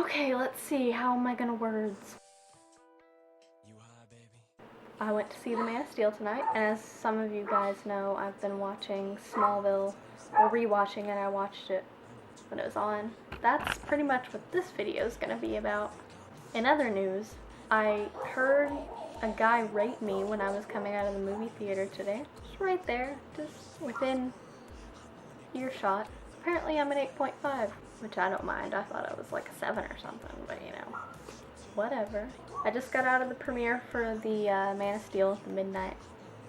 Okay, let's see. How am I gonna words? I went to see The Man of Steel tonight, and as some of you guys know, I've been watching Smallville, or rewatching it. I watched it when it was on. That's pretty much what this video is gonna be about. In other news, I heard a guy rate me when I was coming out of the movie theater today. Just right there, just within earshot. Apparently I'm an 8.5, which I don't mind. I thought I was like a 7 or something, but you know, whatever. I just got out of the premiere for the Man of Steel, the midnight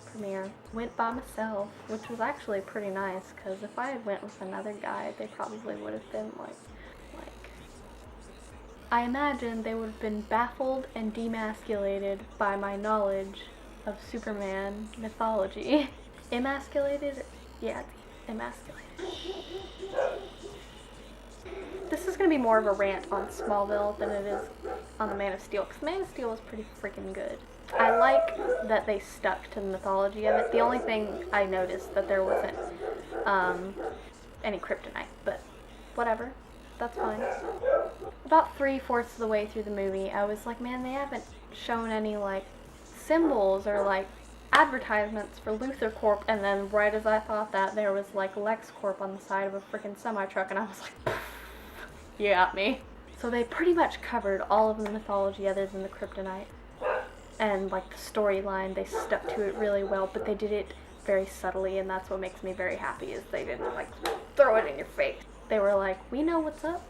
premiere. Went by myself, which was actually pretty nice, because if I had went with another guy, they probably would have been like, I imagine they would have been baffled and demasculated by my knowledge of Superman mythology. Emasculated? Yeah, emasculated. This is going to be more of a rant on Smallville than it is on the Man of Steel, because Man of Steel is pretty freaking good. I like that they stuck to the mythology of it. The only thing I noticed that there wasn't any kryptonite, but whatever, that's fine. About 3/4 of the way through the movie, I was like, man, they haven't shown any like symbols or like advertisements for Luthor Corp, and then right as I thought that, there was like LexCorp on the side of a freaking semi-truck, and I was like, you got me. So they pretty much covered all of the mythology other than the kryptonite. And like the storyline, they stuck to it really well, but they did it very subtly, and that's what makes me very happy, is they didn't like throw it in your face. They were like, we know what's up,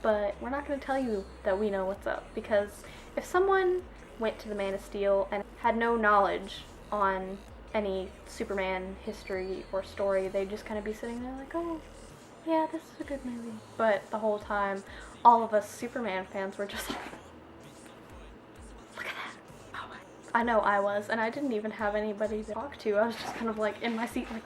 but we're not going to tell you that we know what's up, because if someone went to the Man of Steel and had no knowledge on any Superman history or story, they'd just kind of be sitting there like, oh, yeah, this is a good movie. But the whole time, all of us Superman fans were just like, look at that. Oh my. I know I was, and I didn't even have anybody to talk to. I was just kind of like in my seat like.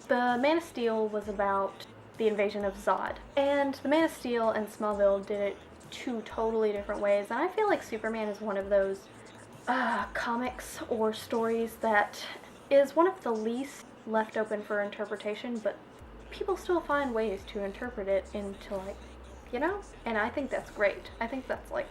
The Man of Steel was about the invasion of Zod. And the Man of Steel and Smallville did it two totally different ways. And I feel like Superman is one of those comics or stories that is one of the least left open for interpretation, but people still find ways to interpret it into like, you know? And I think that's great. I think that's like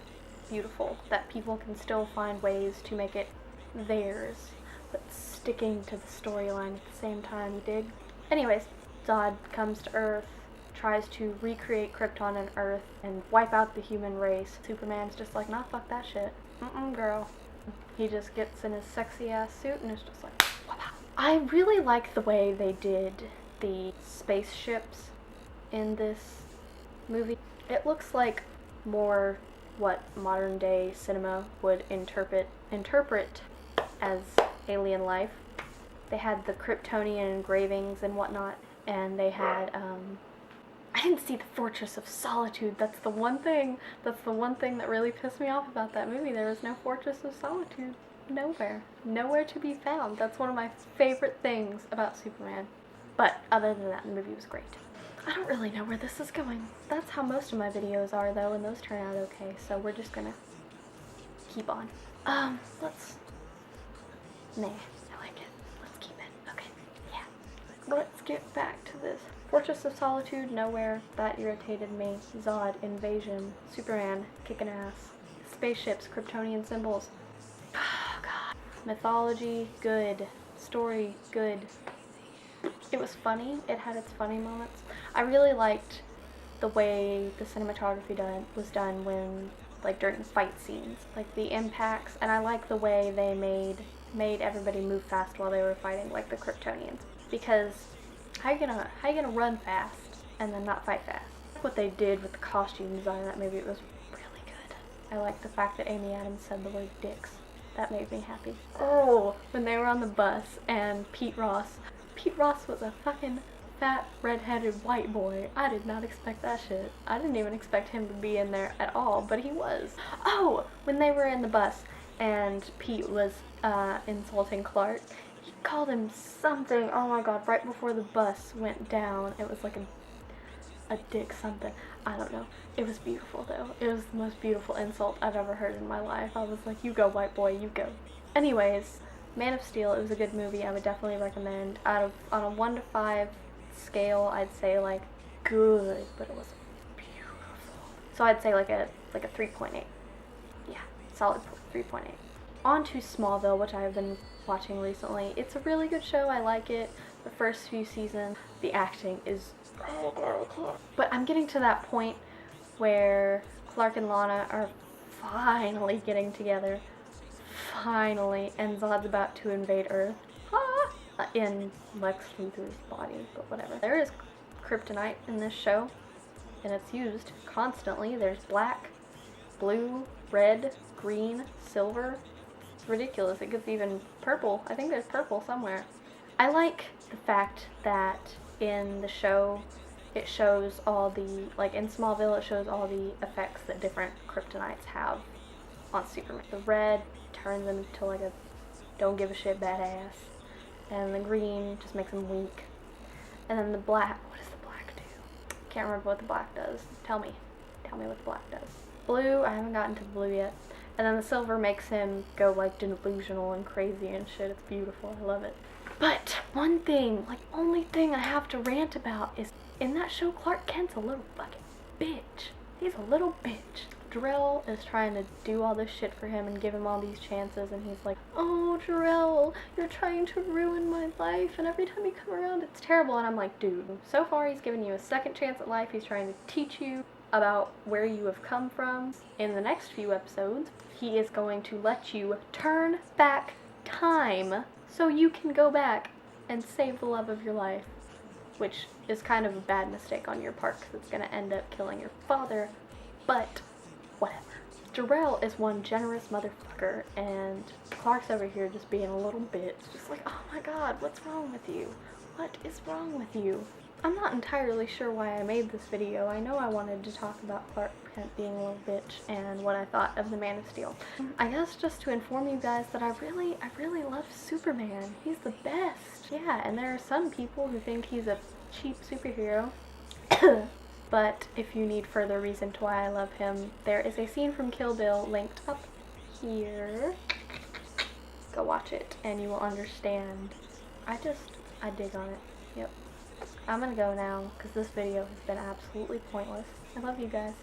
beautiful, that people can still find ways to make it theirs, but sticking to the storyline at the same time, you dig? Anyways, Zod comes to Earth, tries to recreate Krypton and Earth and wipe out the human race. Superman's just like, nah, fuck that shit. Girl. He just gets in his sexy ass suit and is just like, wah-bah. I really like the way they did the spaceships in this movie. It looks like more what modern day cinema would interpret as alien life. They had the Kryptonian engravings and whatnot, and they had, I didn't see the Fortress of Solitude. That's the one thing that really pissed me off about that movie. There was no Fortress of Solitude. Nowhere to be found. That's one of my favorite things about Superman. But other than that, the movie was great. I don't really know where this is going. That's how most of my videos are, though, and those turn out okay, so we're just gonna keep on. Nah, I like it. Let's keep it. Okay, yeah. Let's get back to this. Fortress of Solitude, nowhere. That irritated me. Zod, invasion. Superman, kicking ass. Spaceships, Kryptonian symbols. Oh, God. Mythology, good. Story, good. It was funny. It had its funny moments. I really liked the way the cinematography was done when, like, during fight scenes. Like, the impacts, and I like the way they made everybody move fast while they were fighting, like the Kryptonians. Because how you gonna run fast and then not fight fast? What they did with the costume design in that movie, it was really good. I like the fact that Amy Adams said the word dicks. That made me happy. Oh, when they were on the bus and Pete Ross was a fucking fat, red-headed white boy. I did not expect that shit. I didn't even expect him to be in there at all, but he was. Oh, when they were in the bus and Pete was insulting Clark, he called him something. Oh my god, right before the bus went down. It was like a dick something. I don't know. It was beautiful, though. It was the most beautiful insult I've ever heard in my life. I was like, you go, white boy, you go. Anyways, Man of Steel, it was a good movie. I would definitely recommend. On a 1 to 5 scale, I'd say like good, but it was beautiful. So I'd say like a 3.8. Yeah, solid 3.8. On to Smallville, which I've been watching recently. It's a really good show. I like it. The first few seasons, the acting is, but I'm getting to that point where Clark and Lana are finally getting together. Finally, and Zod's about to invade Earth. In Lex Luthor's body, but whatever. There is kryptonite in this show, and it's used constantly. There's black, blue, red, green, silver. It's ridiculous. It gets even purple. I think there's purple somewhere. I like the fact that in the show it shows all the, like in Smallville, it shows all the effects that different kryptonites have on Superman. The red turns him into like a don't give a shit badass, and the green just makes him weak, and then the black, what does the black do? Can't remember what the black does. Tell me what the black does. Blue, I haven't gotten to the blue yet, and then the silver makes him go like delusional and crazy and shit. It's beautiful. I love it. But one thing, like only thing I have to rant about is in that show Clark Kent's a little fucking bitch. He's a little bitch. Jor-El is trying to do all this shit for him and give him all these chances, and he's like, oh, Jor-El, you're trying to ruin my life, and every time you come around it's terrible. And I'm like, dude, so far he's given you a second chance at life. He's trying to teach you about where you have come from. In the next few episodes, he is going to let you turn back time so you can go back and save the love of your life, which is kind of a bad mistake on your part because it's going to end up killing your father, but whatever. Jor-El is one generous motherfucker, and Clark's over here just being a little bitch. Just like, oh my god, what's wrong with you? What is wrong with you? I'm not entirely sure why I made this video. I know I wanted to talk about Clark Kent being a little bitch and what I thought of the Man of Steel. I guess just to inform you guys that I really love Superman. He's the best. Yeah, and there are some people who think he's a cheap superhero. But if you need further reason to why I love him, there is a scene from Kill Bill linked up here. Go watch it and you will understand. I dig on it. Yep. I'm gonna go now because this video has been absolutely pointless. I love you guys.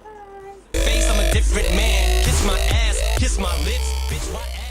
Bye. Face, I'm a different man. Kiss my ass, kiss my lips, bitch, my ass.